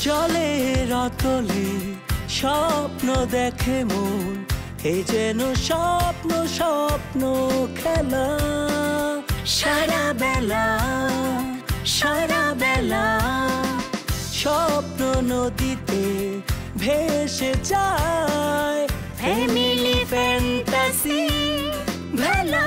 জলের অতলে স্বপ্ন দেখে মন, এ যেন স্বপ্ন স্বপ্ন খেলা। সারা বেলা স্বপ্ন নদীতে ভেসে যায়, ফ্যামিলি ফ্যান্টাসি ভেলা।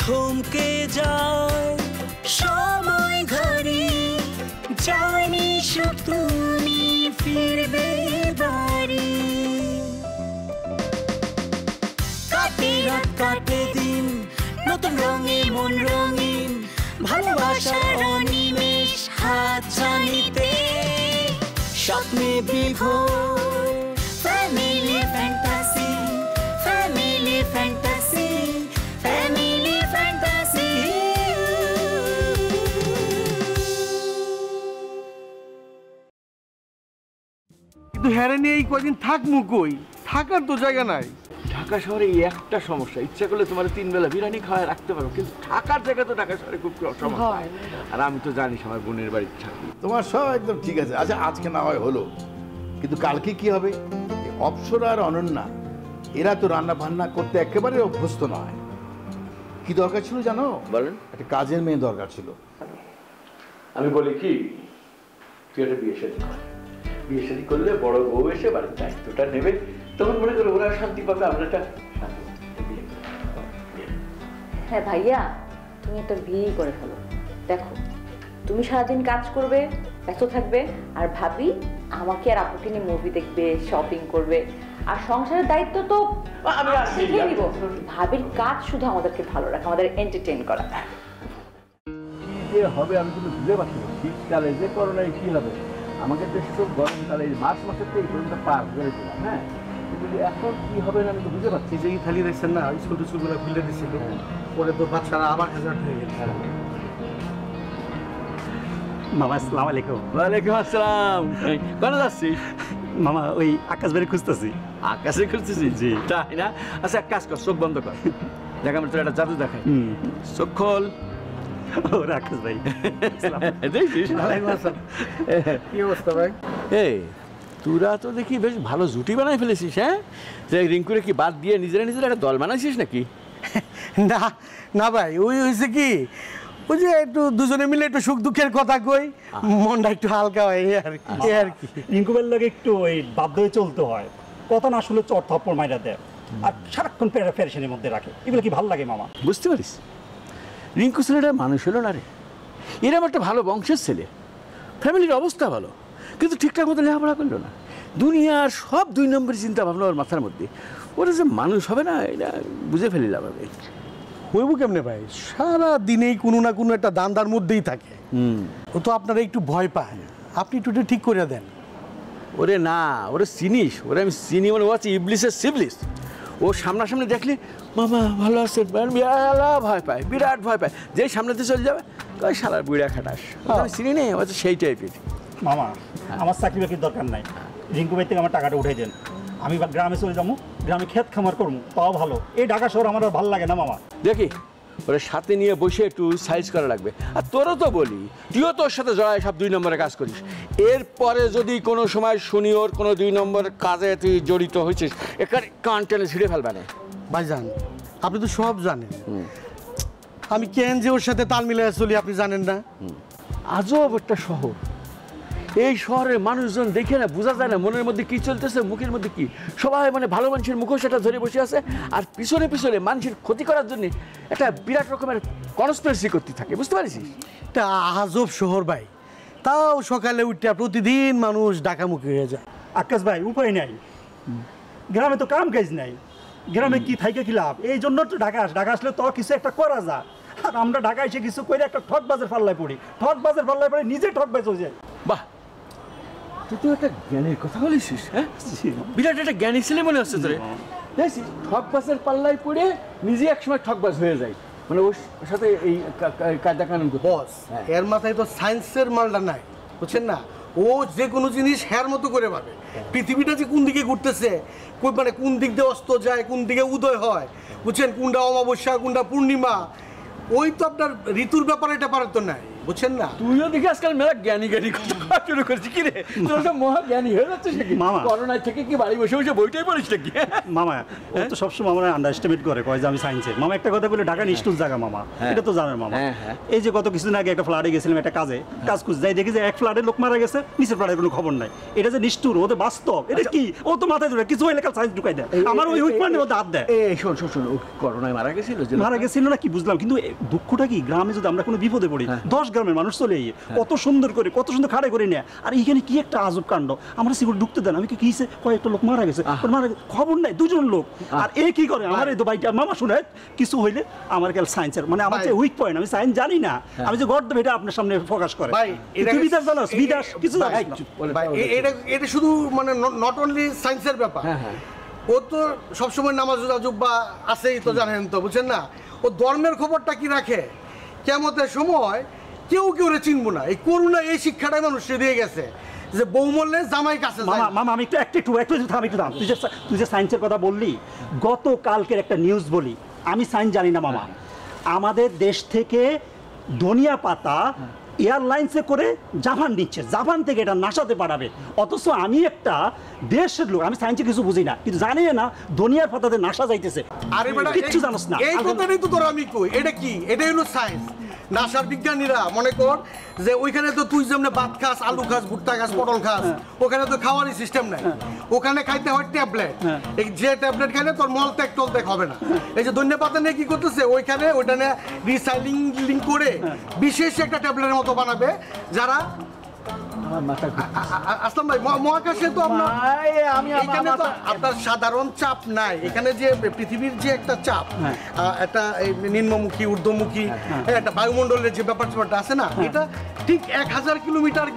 থমকে যায় সময় ঘড়ি, জানি সুখ তুমি ফিরবে বাড়ি। কাটে রাত কাটে দিন, নতুন রঙে মন রঙিন, ভালোবাসার অনিমেষ হাত ছানিতে স্বপ্নে বিভোর। Family fantasy, family fantasy, family fantasy. কিন্তু হ্যারে নিয়ে এই কদিন থাকমু কই? থাকার তো জায়গা নাই। ঢাকা শহরে এই একটা সমস্যা, ইচ্ছা করলে তোমার 3 বেলা বিরিয়ানি খাওয়া রাখতে পারো, কিন্তু থাকার জায়গা তো ঢাকা শহরে খুব সমস্যা। আর আমি তো জানিস আমার বোনের বাড়ি থাকি। তোমার সব একদম ঠিক আছে। আচ্ছা আজকে না হয় হলো, কিন্তু কালকে কি হবে? অপ্সরা আর অনন্যা এরা তো রান্না বান্না করতে একেবারে অভ্যস্ত নয়। কি দরকার ছিল জানো? বলেন। একটা কাজের মেয়ে দরকার ছিল। আমি বলি কি, তুই একটা বিয়ে শাদী কর। বিয়ে শাদী করলে বড় বউ এসে বাড়ির দায়িত্বটা নেবে, তখন মনে করো ওরা শান্তি পাবে, আমরা একটা শান্তি। হ্যাঁ ভাইয়া, তুমি একটা বিয়েই করে ফেলো। দেখো তুমি সারাদিন কাজ করবে, ব্যস্ত থাকবে, আর ভাবি আমাকে আর আপুকে নিয়ে মুভি দেখবে, শপিং করবে, আর সংসারের দায়িত্ব তো আমি শিখিয়ে নিব। ভাবির কাজ শুধু আমাদেরকে ভালো রাখা, আমাদের এন্টারটেইন করা। কি যে হবে আমি কিন্তু বুঝতে পারছি না। শীতকালে যে করোনায় কি হবে, আমাকে তো সব গরমকালে মার্চ মাসের থেকে করোনাটা পার করেছিলাম। হ্যাঁ, কিন্তু এখন কি হবে না আমি তো বুঝতে পারছি। যে খালি দেখছেন না, স্কুল টিস্কুলগুলো খুলে দিচ্ছিল, পরে তো বাচ্চারা আবার হাজার হয়ে গেছে। মামা আসসালামু আলাইকুম। ওয়ালাইকুম আসসালাম। কেন যাচ্ছিস? মামা ওই আকাশ বাড়ি খুঁজতেছি। আকাশে খুঁজতেছি? জি। তাই না? আচ্ছা এক কাজ কর, চোখ বন্ধ কর, দেখ আমি তোর একটা জাদু দেখাই। চোখ খোল। ও আকাশ ভাই, দেখছিস? কি অবস্থা ভাই? এই তোরা তো দেখি বেশ ভালো জুটি বানাই ফেলেছিস। হ্যাঁ, যে রিঙ্কুরে কি বাদ দিয়ে নিজেরা একটা দল বানাইছিস নাকি? না না ভাই, ওই হয়েছে কি, ওই যে একটু দুজনে মিলে একটু সুখ দুঃখের কথা কই, মনটা একটু হালকা হয় আর কি। রিঙ্কুবের লোক একটু ওই বাধ্য হয়ে চলতে হয়, কথা না শুনলে চট থাপ্পড় মাইরা দেয়, আর সারাক্ষণ প্যারেশানির মধ্যে রাখে। এগুলো কি ভালো লাগে মামা? বুঝতে পারিস, রিঙ্কু ছেলেটা মানুষ হলো না রে। এরকম একটা ভালো বংশের ছেলে, ফ্যামিলির অবস্থা ভালো, কিন্তু ঠিকঠাক মতো লেখাপড়া করলো না। দুনিয়ার সব 2 নম্বরের চিন্তা ভাবনা ওর মাথার মধ্যে। ওরা যে মানুষ হবে না এটা বুঝে ফেলিলাম আমি। হইব কেমনে ভাই? সারা দিনেই কোনো না কোনো একটা দান্দার মধ্যেই থাকে। ও তো আপনারা একটু ভয় পায়, আপনি একটু ঠিক করে দেন। ওরে না, ওরে চিনিস? ওরে আমি চিনি, মানে ও আছে ইবলিসের সিবলিস। ও সামনাসামনি দেখলে মামা ভালো আছে ভয় পায়, বিরাট ভয় পায়। যেই সামনেতে চলে যাবে ওই শালার বুড়া খাটাস, আমি চিনি নেই, ও সেই টাইপের। মামা আমার চাকরি বাকরির দরকার নাই, রিঙ্কু ভাই থেকে আমার টাকাটা উঠে দেন। আমি গ্রামে চলে যাবো, গ্রামে ক্ষেত খামার করবো, তাও ভালো। এই ঢাকা শহর আমার আর ভালো লাগে না মামা। দেখি ওরা সাথে নিয়ে বসে একটু সাইজ করা লাগবে। আর তোরও তো বলি, তুইও তোর সাথে জড়ায় সব 2 নম্বরে কাজ করিস। এরপরে যদি কোনো সময় শুনি ওর কোনো 2 নম্বরের কাজে তুই জড়িত হয়েছিস, এখানে কান টেনে ছিঁড়ে ফেলবে না। ভাইজান আপনি তো সব জানেন, আমি কেন যে ওর সাথে তাল মিলিয়ে চলি আপনি জানেন না। আজব একটা শহর, এই শহরের মানুষজন দেখে না বোঝা যায় না মনের মধ্যে কি চলতেছে, মুখের মধ্যে কি। সবাই মানে ভালো মানুষের মুখোশ সেটা ধরে বসে আছে, আর পিছনে পিছনে মানুষের ক্ষতি করার জন্য একটা বিরাট রকমের কনস্পিরেসি করতে থাকে। বুঝতে পারিস? এটা আজব শহর ভাই, তাও সকালে উঠে প্রতিদিন মানুষ ডাকামুখি হয়ে যায়। আকাশ ভাই উপায় নাই, গ্রামে তো কাম কাজ নাই, গ্রামে কি থাইকে কি লাভ? এই জন্য তো ঢাকা আসলে তো কিছু একটা করা যায়। আর আমরা ঢাকা এসে কিছু করে একটা ঠকবাজের পাল্লায় পড়ি, নিজে ঠকবাজ হয়ে যায়। বাহ, তুই তো একটা জ্ঞানের কথা বলিস। হ্যাঁ, বিরাট একটা জ্ঞানী ছেলে মনে হচ্ছে তোরে। দেখছিস, ঠকবাজের পাল্লায় পড়ে নিজে একসময় ঠকবাজ হয়ে যায়। মানে ওর সাথে এই কায়দা কানুন বস এর মাথায় তো সায়েন্সের মালটা নাই, বুঝছেন না? ও যে কোনো জিনিস হ্যার মতো করে পাবে। পৃথিবীটা যে কোন দিকে ঘুরতেছে, মানে কোন দিক দিয়ে অস্ত যায়, কোন দিকে উদয় হয়, বুঝছেন, কোনটা অমাবস্যা কোনটা পূর্ণিমা, ওই তো আপনার ঋতুর ব্যাপারে এটা পারে তো নাই, বুঝছেন না? তুইও দেখি আজকাল মেলা জ্ঞানী জ্ঞানী কথা শুরু করছিস কি রে? তোর তো মহা জ্ঞানী হয়ে যাচ্ছিস নাকি? মামা। করোনায় থেকে কি বাড়ি বসে বসে বইটাই পড়িস নাকি? মামা ও তো সবসময় আমরা আন্ডারস্টিমেট করে কয় যে আমি সায়েন্সের। মামা একটা কথা বলে, ঢাকা নিষ্ঠুর জায়গা মামা, এটা তো জানেন মামা। এই যে গত কিছুদিন আগে একটা ফ্লাডে গেছিলাম একটা কাজ খুঁজ যাই, দেখি যে এক ফ্লাডে লোক মারা গেছে, নিচের ফ্লাডের কোনো খবর নাই। এটা যে নিষ্ঠুর, ওদের বাস্তব, এটা কি? ও তো মাথায় ধরে কিছু হইলে কাল সায়েন্স ঢুকাই দেয়, আমার ওই উইক পয়েন্টের মধ্যে হাত দেয়। এই শোন শোন শোন, ও করোনায় মারা গেছিল? মারা গেছিল না কি বুঝলাম, কিন্তু দুঃখটা কি, গ্রামে যদি আমরা কোনো বিপদে পড়ি 10 গ্রামের মানুষ চলে কত সুন্দর করে কত সুন্দর খাড়ে করে নেয়, আর এইখানে কি একটা আজব কাণ্ড, আমরা সিকিউরিটি ঢুকতে দেন। আমি কি কিছে কয়েকটা লোক মারা গেছে, মারা খবর নাই, 2 জন লোক, আর এ কি করে আমার এই তো ভাইটা মামা শুনে কিছু হইলে আমার কাল সায়েন্সের মানে আমার যে উইক পয়েন্ট, আমি সায়েন্স জানি না, আমি যে গর্দ এটা আপনার সামনে ফোকাস করে। ভাই তুই বিদাস জানাস, বিদাস কিছু জানাস না ভাই, এটা শুধু মানে নট অনলি সায়েন্সের ব্যাপার। ও তো সবসময় নামাজ জুব্বা আছেই তো, জানেন তো, বুঝছেন না? ও ধর্মের খবরটা কি রাখে, কিয়ামতের সময় কেউ কেউ চিনবো না। এই করোনা এই শিক্ষাটাই মানুষকে দিয়ে গেছে যে বউ মরলে জামাই কাছে যায়। মামা আমি একটু থাম। তুই যে সায়েন্সের কথা বললি, গতকালকের একটা নিউজ বলি, আমি সায়েন্স জানি না মামা, আমাদের দেশ থেকে ধনিয়া পাতা এয়ারলাইন্সে করে জাপান নিচ্ছে, জাপান থেকে এটা নাসাতে পাঠাবে। অথচ আমি একটা দেশের লোক, আমি সায়েন্সে কিছু বুঝি না, কিন্তু জানি না ধনিয়ার পাতাতে নাসা যাইতেছে। আরে বেটা কিচ্ছু জানোস না। এই কথাটাই তো তোর আমি কই, এটা কি? এটাই হলো সায়েন্স। নাসার বিজ্ঞানীরা মনে কর যে ওইখানে তো তুই যেমন ভাত খাস, আলু খাস, ভুট্টা খাস, পটল খাস, ওখানে তো খাওয়ারই সিস্টেম নাই। ওখানে খাইতে হয় ট্যাবলেট। এই যে ট্যাবলেট খাইলে তোর মল ত্যাগ টল ত্যাগ হবে না। এই যে ধনিয়া পাতা নিয়ে কি করতেছে, ওইখানে ওইটা নিয়ে রিসাইক্লিং করে বিশেষ একটা ট্যাবলেটের মতো বানাবে, যারা আসলাম ভাই মহাকাশে তো আপনার সাধারণ চাপ নাই। এখানে যে পৃথিবীর যে একটা চাপ, একটা নিম্নমুখী ঊর্ধ্বমুখী একটা বায়ুমণ্ডলের যে ব্যাপারটা আছে না, এটা ঠিক 1000 কিলোমিটার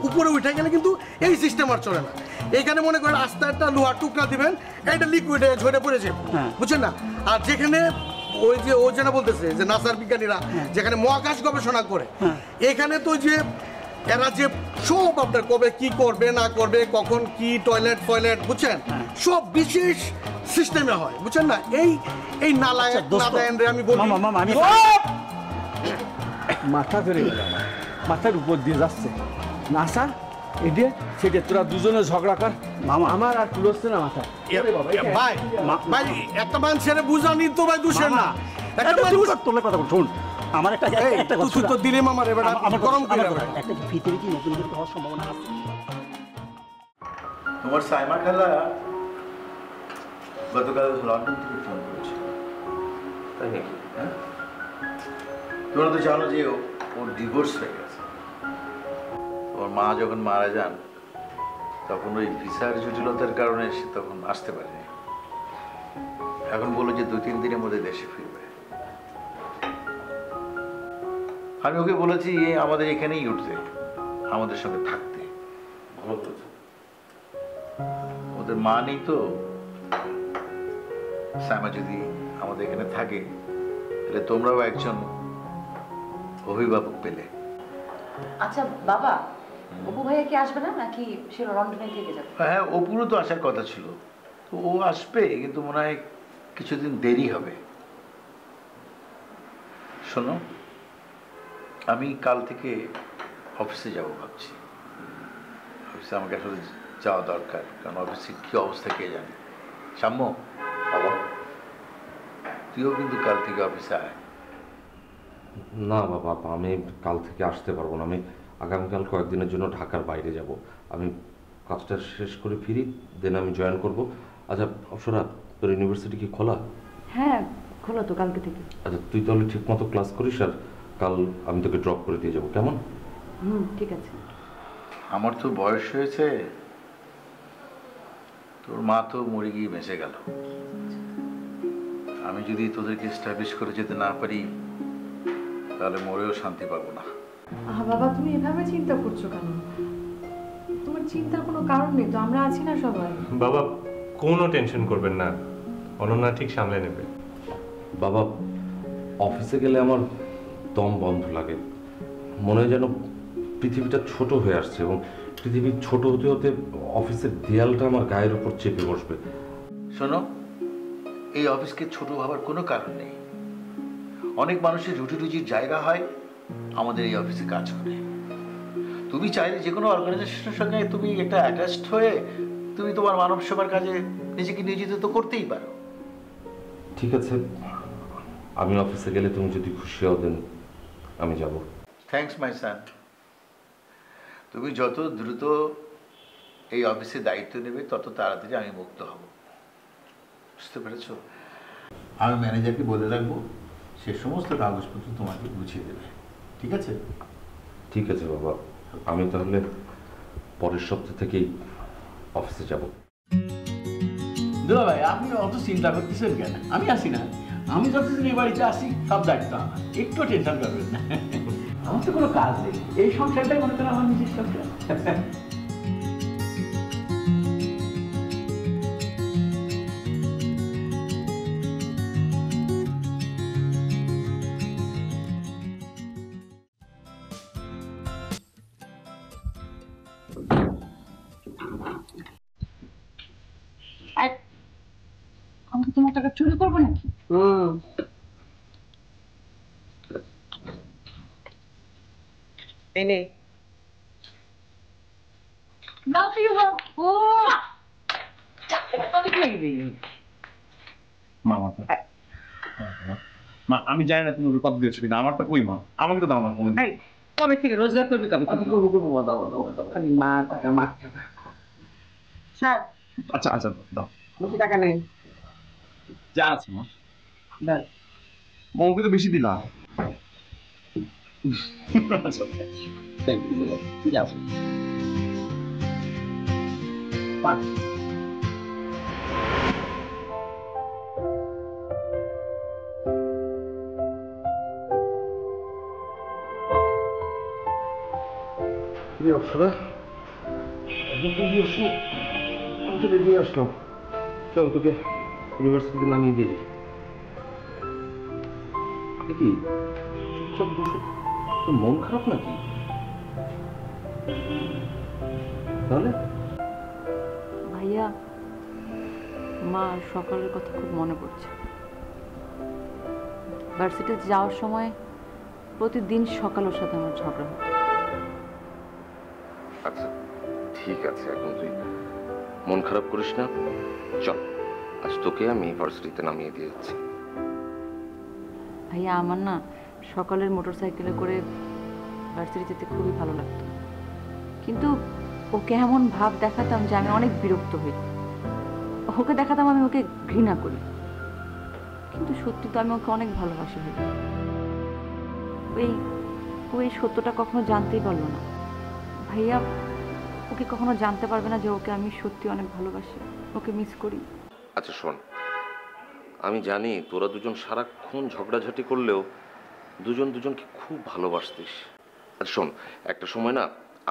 উপরে উঠে গেলে কিন্তু এই সিস্টেম আর চলে না। এখানে মনে করেন আস্তে একটা লোহার টুকরা দিবেন, এটা লিকুইডে ঝরে পড়ে যাবে, বুঝছেন না? আর যেখানে ওই যে ও যেটা বলতেছে যে নাসার বিজ্ঞানীরা যেখানে মহাকাশ গবেষণা করে, এখানে তো যে এরা যে সব আপনার কবে কি করবে না করবে, কখন কি টয়লেট ফয়লেট, বুঝছেন, সব বিশেষ সিস্টেমে হয়, বুঝছেন না? এই নালায়ক নাদায়ন রে আমি বলি মাথা ধরে গেল, মাথার উপর দিয়ে যাচ্ছে নাসা, এটা সেটা তোরা দুজনে ঝগড়া কর মামা, আমার আর তুলছে না মাথা। ভাই ভাই একটা মানুষের বুঝানি তো ভাই দোষের না, একটা মানুষ তোলে কথা শোন, আমার একটা তুই তো দিলে মামার এবার আমার গরম করে একটা ভিতরে কি নতুন করে হওয়ার সম্ভাবনা আছে। তোমার সাইমা খালা গতকাল লন্ডন থেকে ফোন করেছে। তাই নাকি? হ্যাঁ, তোমরা তো জানো যে ওর ডিভোর্স হয়ে গেছে। ওর মা যখন মারা যান তখন ওই ভিসার জটিলতার কারণে সে তখন আসতে পারেনি। এখন বললো যে 2-3 দিনের মধ্যে দেশে ফিরবে। আমি ওকে বলেছি আমাদের এখানেই উঠতে, আমাদের সঙ্গে থাকতে। ওদের মা নেই তো, সাইমা যদি আমাদের এখানে থাকে তাহলে তোমরাও একজন অভিভাবক পেলে। আচ্ছা বাবা, অপু ভাইয়া কি আসবে না, নাকি সে লন্ডনে থেকে যাবে? হ্যাঁ, অপুরও তো আসার কথা ছিল, তো ও আসবে, কিন্তু মনে হয় কিছুদিন দেরি হবে। শোনো, আমি কাল থেকে অফিসে যাব ভাবছি। অফিসে আমাকে আসলে যাওয়া দরকার, কারণ অফিসের কী অবস্থা কে জানে। সাম্য বাবা, তুইও কিন্তু কাল থেকে অফিসে আয়। না বাবা, আমি কাল থেকে আসতে পারবো না। আমি আগামীকাল কয়েকদিনের জন্য ঢাকার বাইরে যাব। আমি কাজটা শেষ করে ফিরি, দেন আমি জয়েন করব। আচ্ছা অপসরা, তোর ইউনিভার্সিটি কি খোলা? হ্যাঁ খোলা তো, কালকে থেকে। আচ্ছা তুই তাহলে ঠিক মতো ক্লাস করিস, আর কাল আমি তোকে ড্রপ করে দিয়ে যাবো, কেমন? ঠিক আছে। আমার তো বয়স হয়েছে, তোর মা তো মরে গিয়ে বেঁচে গেল। আমি যদি তোদেরকে এস্টাবলিশ করে যেতে না পারি তাহলে মরেও শান্তি পাবো না। বাবা তুমি এভাবে চিন্তা করছো কেন? তোমার চিন্তার কোনো কারণ নেই তো, আমরা আছি না সবাই। বাবা কোনো টেনশন করবেন না, অনন্যা ঠিক সামলে নেবে। বাবা অফিসে গেলে আমার দম বন্ধ লাগে, মনে হয় যেন পৃথিবীটা ছোট হয়ে আসছে, এবং পৃথিবী ছোট হতে হতে অফিসের দেয়ালটা আমার গায়ের উপর চেপে বসবে। শোনো, এই অফিসকে ছোট ভাবার কোনো কারণ নেই। অনেক মানুষের রুটি রুজির জায়গা হয় আমাদের এই অফিসে কাজ করে। তুমি চাইলে যে কোনো অর্গানাইজেশনের সঙ্গে তুমি একটা অ্যাটাচড হয়ে তুমি তোমার মানব সেবার কাজে নিজেকে নিয়োজিত তো করতেই পারো। ঠিক আছে, আমি অফিসে গেলে তুমি যদি খুশি হও দেন আমি যাব। থ্যাঙ্কস মাই সান। তুমি যত দ্রুত এই অফিসে দায়িত্ব নেবে তত তাড়াতাড়ি আমি মুক্ত হব, বুঝতে পেরেছ? আমি ম্যানেজারকে বলে রাখবো, সে সমস্ত কাগজপত্র তোমাকে বুঝিয়ে দেবে, ঠিক আছে? ঠিক আছে বাবা, আমি তাহলে পরের সপ্তাহ থেকেই অফিসে যাব। দুলা ভাই, আপনি অত চিন্তা করতেছেন কেন? আমি আসি না? আমি যতদিন এই বাড়িতে আসি সব দায়িত্ব আমার, একটু টেনশন করবেন না। আমার তো কোনো কাজ নেই, এই সংসারটাই মনে করেন আমার নিজের সংসার। আমি তোমার টাকা চুরি করবো নাকি? এনে মা আমি জানি না তুমি ওকে কত দিয়েছো কিনা, আমারটা কই মা, আমাকে তো দাও না। কবে থেকে রোজগার করবি কবে? খালি মা টাকা মা টাকা। স্যার আচ্ছা আচ্ছা দাও, বেশি টাকা নেই। যা আছে মা, দাও। মাকে তো বেশি দিলা। যাও। পাঁচ। অপসরা নিয়ে আসলাম, চল তোকে ইউনিভার্সিটিতে নামিয়ে দিয়ে দিই। কি চুপচাপ বসে, তোর মন খারাপ নাকি? তাহলে ভাইয়া, মা সকালের কথা খুব মনে পড়ছে। ভার্সিটিতে যাওয়ার সময় প্রতিদিন সকাল ওর সাথে আমার ঝগড়া হতো। আচ্ছা ঠিক আছে, এখন তুই মন খারাপ করিস না, চল আজ তোকে আমি ভার্সিটিতে নামিয়ে দিয়ে যাচ্ছি। ভাইয়া, আমার না সকালের মোটর সাইকেলে করে ভার্সিটি যেতে খুবই ভালো লাগতো, কিন্তু ওকে এমন ভাব দেখাতাম যে আমি অনেক বিরক্ত হই। ওকে দেখাতাম আমি ওকে ঘৃণা করি, কিন্তু সত্যি তো আমি ওকে অনেক ভালোবাসি। ওই সত্যটা কখনো জানতেই পারলো না। ভাইয়া, ওকে কখনো জানতে পারবে না যে ওকে আমি সত্যি অনেক ভালোবাসি, ওকে মিস করি। আচ্ছা শোন, আমি জানি তোরা দুজন সারাক্ষণ ঝগড়াঝাটি করলেও দুজন দুজনকে খুব ভালোবাসতিস। আচ্ছা শোন, একটা সময় না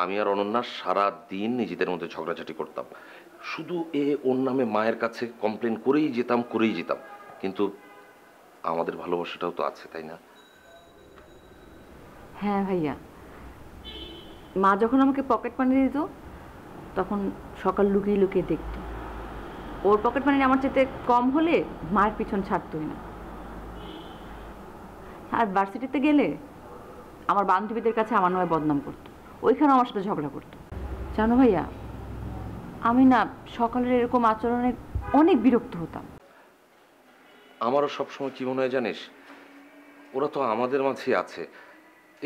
আমি আর অনন্যা সারা দিন নিজেদের মধ্যে ঝগড়াঝাটি করতাম, শুধু ওর নামে মায়ের কাছে কমপ্লেন করেই যেতাম, কিন্তু আমাদের ভালোবাসাটাও তো আছে, তাই না? হ্যাঁ ভাইয়া, মা যখন আমাকে পকেট মানি দিত তখন সকাল লুকিয়ে লুকিয়ে দেখত। ওর পকেট মানি আমার চেয়ে কম হলে মায়ের পিছন ছাড়তই না। আর ভার্সিটিতে গেলে আমার বান্ধবীদের কাছে আমার নামে বদনাম করতো, ওইখানেও আমার সাথে ঝগড়া করতো। জানো ভাইয়া, আমি না সকালের এরকম আচরণে অনেক বিরক্ত হতাম। আমারও সবসময় কি মনে হয় জানিস, ওরা তো আমাদের মাঝেই আছে,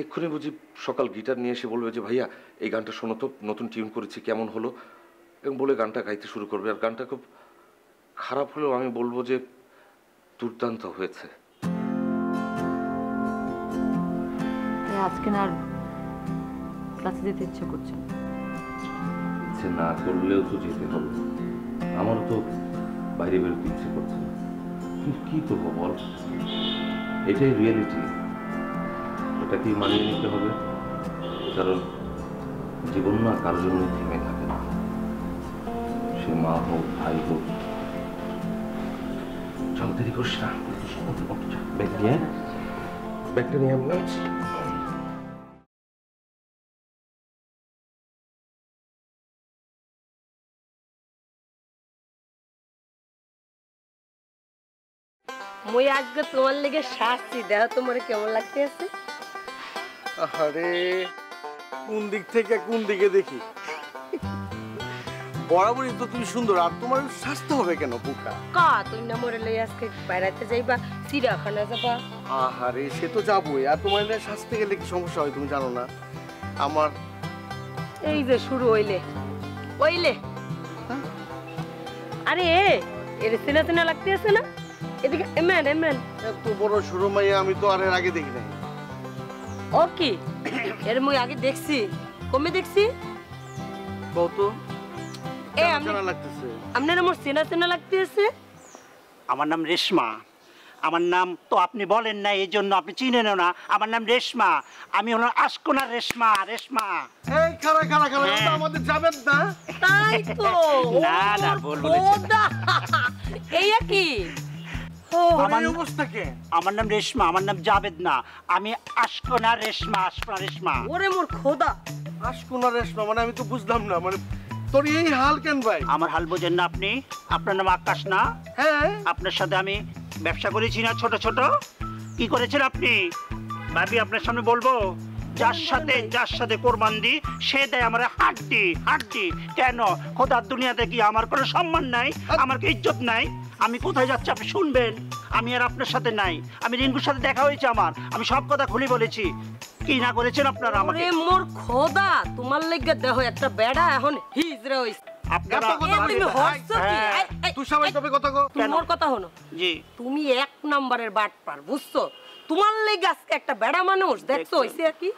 এক্ষুনি বুঝি সকাল গিটার নিয়ে এসে বলবে যে ভাইয়া এই গানটা শোনো তো, নতুন টিউন করেছি, কেমন হলো, এবং বলে গানটা গাইতে শুরু করবে। আর গানটা খুব খারাপ হলেও আমি বলবো যে দুর্দান্ত হয়েছে। আজকে না আর ক্লাসে যেতে ইচ্ছে করছে না। ইচ্ছে না করলেও তো যেতে হবে, আমারও তো বাইরে বেরোতে ইচ্ছে করছে না, কিন্তু কি করবো বল, এটাই রিয়েলিটি, এটাকেই মানিয়ে নিতে হবে। কারণ জীবন না কারোর জন্য থেমে থাকে না, সে মা হোক ভাই হোক। চল দেরি করিস না, ব্যাগ নিয়ে ব্যাগটা নিয়ে আমি যাচ্ছি। মই আজকে তোমার লেগে শাস্তি দেহ তোমার কেমন লাগতেছে? আরে কোন দিক থেকে কোন দিকে দেখি, বরাবরই তো তুমি সুন্দর, আর তোমার স্বাস্থ্য হবে কেন বোকা? কা তুই না মরে লই আজকে বাইরাতে যাইবা, চিড়িয়াখানা যাবা? আহারে সে তো যাবোই, আর তোমার না স্বাস্থ্য গেলে কি সমস্যা হয় তুমি জানো না? আমার এই যে শুরু হইলে আরে এর চেনা চেনা লাগতেছে না? এদিকে এমেন এমেন। এত বড় শুরু মাইয়া আমি তো আর এর আগে দেখি নাই। ও কি এর মই আগে দেখছি? কমে দেখছি? কত এ আমি চেনা লাগতেছে? আপনার আমার চেনা চেনা লাগতেছে। আমার নাম রেশমা। আমার নাম তো আপনি বলেন না, এই জন্য আপনি চিনেন না। আমার নাম রেশমা, আমি হলো আশকোনা রেশমা। রেশমা এই খাড়া খাড়া খাড়া তো আমাদের যাবেন না? তাই তো না না বলবো না। এই কি আমার অবস্থা কে? আমার নাম রেশমা, আমার নাম জাবেদ না, আমি আশকোনা রেশমা। আশকোনা রেশমা। ওরে মোর খোদা, আশকোনা রেশমা মানে আমি তো বুঝলাম না, মানে তোর এই হাল কেন ভাই? আমার হাল বোঝেন না আপনি? আপনার নাম আকাশ না? হ্যাঁ। আপনার সাথে আমি ব্যবসা করেছি না ছোট ছোট? কি করেছেন আপনি? ভাবি আপনার সামনে বলবো, যার সাথে কোরবান দি সে দেয় আমার হাড্ডি হাড্ডি। কেন খোদার দুনিয়াতে কি আমার কোনো সম্মান নাই? আমার কি ইজ্জত নাই? আমি কোথায় যাচ্ছি আপনি শুনবেন? আমি আর আপনার সাথে নাই। আমি রিঙ্কুর সাথে দেখা হয়েছে আমার, আমি সব কথা খুলে বলেছি। কি না করেছেন আপনারা আমাকে? ওরে মোর খোদা, তোমার লাগি দেখো একটা বেড়া এখন হিজরা হইছে। আপনারা তুমি হচ্ছ কি? তুই সবাই তবে কথা কো। তোমার কথা হলো জি, তুমি এক নম্বরের বাটপার, বুঝছো? তোমার লাগি আজকে একটা বেড়া মানুষ দেখছো হইছে কি?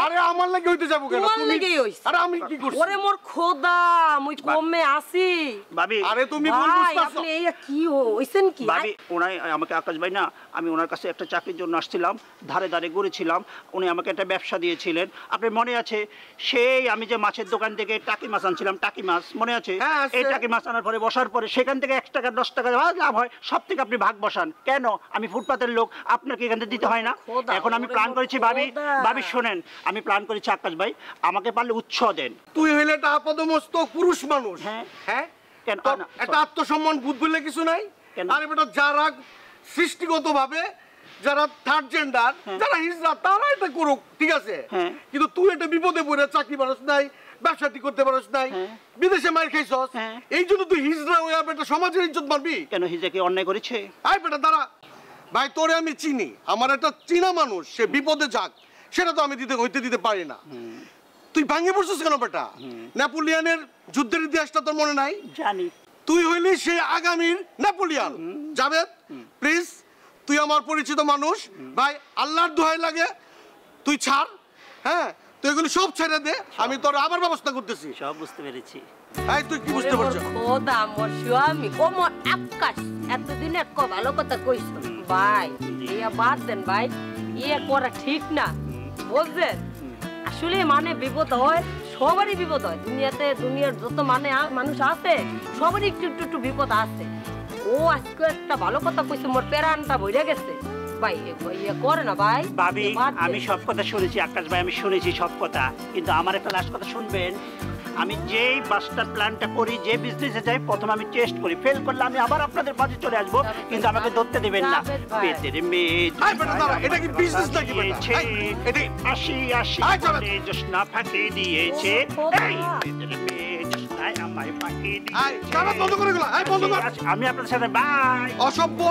আরে আমার লাগি হইতে যাবো কেন? তোমার লাগি হইছে। আরে আমি কি করছি? ওরে মোর খোদা, মুই কমে আসি। ভাবি আরে তুমি ভাই, ভুল বুঝতাছো। আপনি এই কি হইছেন কি? ভাবি ওনাই আমাকে, আকাশ ভাই না, আমি ওনার কাছে একটা চাকরির জন্য আসছিলাম, ধারে ধারে ঘুরেছিলাম। উনি আমাকে একটা ব্যবসা দিয়েছিলেন, আপনার মনে আছে? সেই আমি যে মাছের দোকান থেকে টাকি মাছ আনছিলাম, টাকি মাছ মনে আছে? হ্যাঁ, আছে। এই টাকি মাছ আনার পরে বসার পরে সেখান থেকে 1 টাকা 10 টাকা লাভ হয়, সব থেকে আপনি ভাগ বসান। কেন? আমি ফুটপাতের লোক, আপনাকে এখান থেকে দিতে হয় না? খোদা, এখন আমি ওরে প্ল্যান মোর করেছি ভাবি, খোদা। ভাবি শোনেন, আমি প্ল্যান করেছি আকাশ ভাই, আমাকে পারলে উৎসাহ দেন। তুই হইলে একটা আপদমস্তক পুরুষ মানুষ। হ্যাঁ। হ্যাঁ কেন? তোর না, একটা আত্মসম্মান বোধ বললে কিছু নাই? কেন? আরে বেটা, যারা সৃষ্টিগতভাবে যারা থার্ড জেন্ডার, যারা হিজড়া, তারা এটা করুক, ঠিক আছে? হ্যাঁ। কিন্তু তুই একটা বিপদে পড়ে চাকরি পারস নাই, ব্যবসাটি করতে পারস নাই, বিদেশে মার খাইছস, হ্যাঁ। এই জন্য তুই হিজড়া হয়ে বেটা সমাজের ইজ্জত মারবি? কেন হিজাকে অন্যায় করেছে? আয় বেটা দাঁড়া ভাই, তোরে আমি চিনি, আমার একটা চীনা মানুষ, সে বিপদে যাক সেটা তো আমি হইতে দিতে পারি না। তুই ভাঙে পড়ছিস কেন বেটা? নেপোলিয়নের যুদ্ধের ইতিহাসটা তোর মনে নাই? জানি। তুই হইলি সেই আগামীর নেপোলিয়ন। জাভেদ প্লিজ, তুই আমার পরিচিত মানুষ ভাই, আল্লাহর দোহাই লাগে তুই ছাড়। হ্যাঁ, তুই এগুলো সব ছেড়ে দে, আমি তোর আবার ব্যবস্থা করতেছি। সব বুঝতে পেরেছি। এই তুই কি বুঝতে পারছিস? খোদা মোর স্বামী, ও মোর আকাশ, এতদিন এক ভালো কথা কইছো ভাই। ইয়া বাদ দেন ভাই, ইয়ে করা ঠিক না, বুঝছেন? আসলে মানে বিপদ হয়, সবারই বিপদ হয় দুনিয়াতে। দুনিয়ার যত মানে মানুষ আছে সবারই একটু একটু একটু বিপদ আছে। ও আজকে একটা ভালো কথা কইছে, মোর প্যারানটা ভরে গেছে ভাই। ইয়ে করে না ভাই। ভাবি বাদ দেন। আমি সব কথা শুনেছি আকাশ ভাই, আমি শুনেছি সব কথা, কিন্তু আমার একটা লাস্ট কথা শুনবেন। আমি যেই বাসটার প্ল্যানটা করি, যে বিজনেসে যাই, প্রথমে আমি টেস্ট করি, ফেল করলে আমি আবার আপনাদের মাঝে চলে আসবো, কিন্তু আমাকে ধরতে দেবেন না। পেটের মেয়ে এই বেটা দাঁড়া, এটা কি বিজনেস নাকি বেটা? এটা 80 এই চলো। বলে জোসনা ফাঁকি দিয়েছে। এই পেটের মেয়ে জোসনায় আমায় ফাঁকি আয়, কাগজ বন্ধ করে গেল, আয় বন্ধ কর। দিয়েছে। আমি আপনাদের সাথে বাই। অসভ্য।